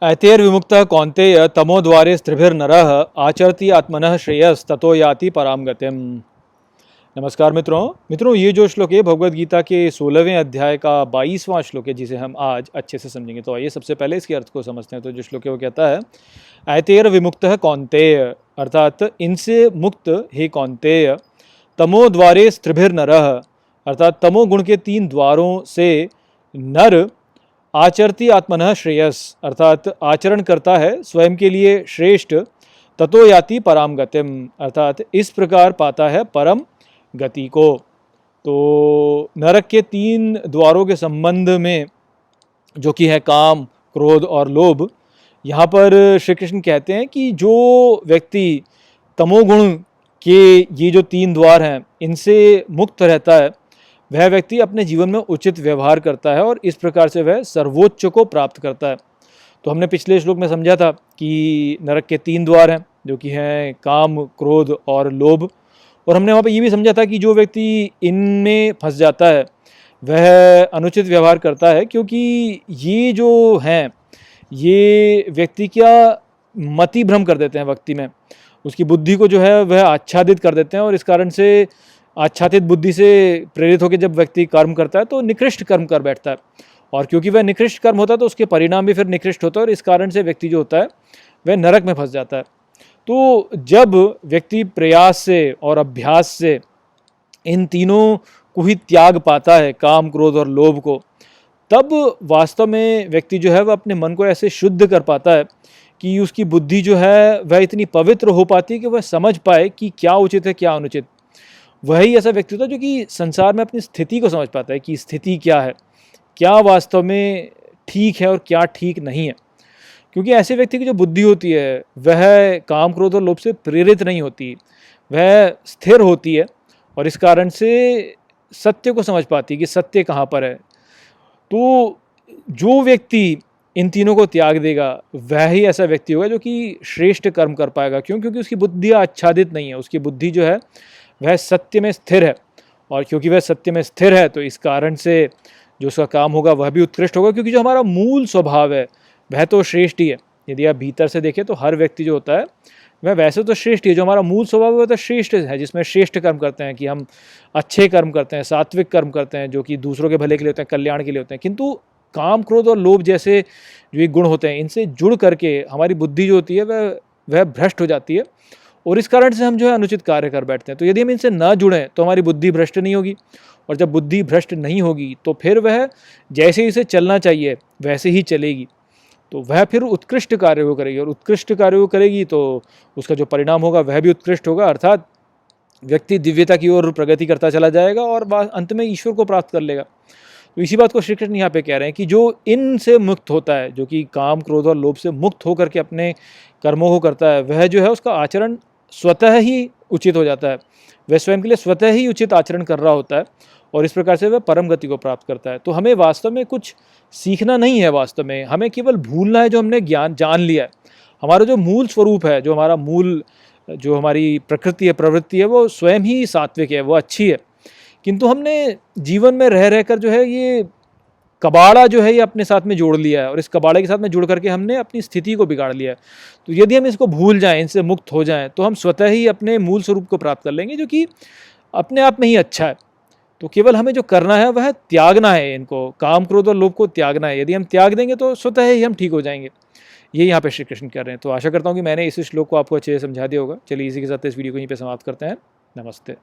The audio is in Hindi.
ऐतेर्विमुक्तः कौन्तेय तमोद्वारे स्त्रिभिर्नरः आचरति आत्मनः श्रेयस्ततो याति परां गतिम्। नमस्कार मित्रों, ये जो श्लोक है भगवद गीता के 16वें अध्याय का 22वां श्लोक है, जिसे हम आज अच्छे से समझेंगे। तो आइए सबसे पहले इसके अर्थ को समझते हैं। तो जो श्लोक है वो कहता है, ऐतेर्विमुक्तः कौन्तेय, अर्थात इनसे मुक्त हे कौन्तेय, तमोद्वारे स्त्रिभिर्नरः, अर्थात तमो गुण के 3 द्वारों से नर आचरति आत्मनः श्रेयस, अर्थात आचरण करता है स्वयं के लिए श्रेष्ठ, ततो याति पराम गतिम, अर्थात इस प्रकार पाता है परम गति को। तो नरक के 3 द्वारों के संबंध में, जो कि है काम, क्रोध और लोभ, यहाँ पर श्री कृष्ण कहते हैं कि जो व्यक्ति तमोगुण के ये जो 3 द्वार हैं इनसे मुक्त रहता है, वह व्यक्ति अपने जीवन में उचित व्यवहार करता है और इस प्रकार से वह सर्वोच्च को प्राप्त करता है। तो हमने पिछले श्लोक में समझा था कि नरक के 3 द्वार हैं, जो कि हैं काम, क्रोध और लोभ। और हमने वहाँ पे ये भी समझा था कि जो व्यक्ति इनमें फंस जाता है वह अनुचित व्यवहार करता है, क्योंकि ये जो हैं ये व्यक्ति क्या मति भ्रम कर देते हैं, व्यक्ति में उसकी बुद्धि को जो है वह आच्छादित कर देते हैं। और इस कारण से आच्छादित बुद्धि से प्रेरित होकर जब व्यक्ति कर्म करता है तो निकृष्ट कर्म कर बैठता है, और क्योंकि वह निकृष्ट कर्म होता है तो उसके परिणाम भी फिर निकृष्ट होता है, और इस कारण से व्यक्ति जो होता है वह नरक में फंस जाता है। तो जब व्यक्ति प्रयास से और अभ्यास से इन तीनों को ही त्याग पाता है, काम, क्रोध और लोभ को, तब वास्तव में व्यक्ति जो है वह अपने मन को ऐसे शुद्ध कर पाता है कि उसकी बुद्धि जो है वह इतनी पवित्र हो पाती है कि वह समझ पाए कि क्या उचित है क्या अनुचित। वही ऐसा व्यक्ति होता है जो कि संसार में अपनी स्थिति को समझ पाता है कि स्थिति क्या है, क्या वास्तव में ठीक है और क्या ठीक नहीं है। क्योंकि ऐसे व्यक्ति की जो बुद्धि होती है वह काम, क्रोध और लोभ से प्रेरित नहीं होती, वह स्थिर होती है, और इस कारण से सत्य को समझ पाती है कि सत्य कहाँ पर है। तो जो व्यक्ति इन तीनों को त्याग देगा वह ही ऐसा व्यक्ति होगा जो कि श्रेष्ठ कर्म कर पाएगा। क्यों? क्योंकि उसकी बुद्धि आच्छादित नहीं है, उसकी बुद्धि जो है वह सत्य में स्थिर है, और क्योंकि वह सत्य में स्थिर है तो इस कारण से जो उसका काम होगा वह भी उत्कृष्ट होगा। क्योंकि जो हमारा मूल स्वभाव है वह तो श्रेष्ठ ही है। यदि आप भीतर से देखें तो हर व्यक्ति जो होता है वह वैसे तो श्रेष्ठ ही है। जो हमारा मूल स्वभाव है तो श्रेष्ठ है, जिसमें श्रेष्ठ कर्म करते हैं, कि हम अच्छे कर्म करते हैं, सात्विक कर्म करते हैं, जो कि दूसरों के भले के लिए होते हैं, कल्याण के लिए होते हैं। किंतु काम, क्रोध और लोभ जैसे जो ये गुण होते हैं, इनसे जुड़ करके हमारी बुद्धि जो होती है वह भ्रष्ट हो जाती है, और इस कारण से हम जो है अनुचित कार्य कर बैठते हैं। तो यदि हम इनसे न जुड़ें तो हमारी बुद्धि भ्रष्ट नहीं होगी, और जब बुद्धि भ्रष्ट नहीं होगी तो फिर वह जैसे इसे चलना चाहिए वैसे ही चलेगी, तो वह फिर उत्कृष्ट कार्य को करेगी, और उत्कृष्ट कार्य को करेगी तो उसका जो परिणाम होगा वह भी उत्कृष्ट होगा, अर्थात व्यक्ति दिव्यता की ओर प्रगति करता चला जाएगा और अंत में ईश्वर को प्राप्त कर लेगा। तो इसी बात को श्री कृष्ण यहाँ पे कह रहे हैं कि जो इनसे मुक्त होता है, जो कि काम, क्रोध और लोभ से मुक्त होकर के अपने कर्मों को करता है, वह जो है उसका आचरण स्वतः ही उचित हो जाता है, वह स्वयं के लिए स्वतः ही उचित आचरण कर रहा होता है, और इस प्रकार से वह परम गति को प्राप्त करता है। तो हमें वास्तव में कुछ सीखना नहीं है, वास्तव में हमें केवल भूलना है जो हमने ज्ञान जान लिया है। हमारा जो मूल स्वरूप है, जो हमारा मूल, जो हमारी प्रकृति है, प्रवृत्ति है, वो स्वयं ही सात्विक है, वो अच्छी है। किंतु हमने जीवन में रह रहकर जो है ये कबाड़ा जो है ये अपने साथ में जोड़ लिया है, और इस कबाड़े के साथ में जुड़ करके हमने अपनी स्थिति को बिगाड़ लिया है। तो यदि हम इसको भूल जाएं, इनसे मुक्त हो जाएं, तो हम स्वतः ही अपने मूल स्वरूप को प्राप्त कर लेंगे, जो कि अपने आप में ही अच्छा है। तो केवल हमें जो करना है वह त्यागना है, इनको काम, क्रोध और लोभ को त्यागना है। यदि हम त्याग देंगे तो स्वतः ही हम ठीक हो जाएंगे। ये यहाँ पे श्री कृष्ण कर रहे हैं। तो आशा करता हूँ कि मैंने इस श्लोक को आपको अच्छे से समझा दिया होगा। चलिए इसी के साथ इस वीडियो को यहीं पे समाप्त करते हैं। नमस्ते।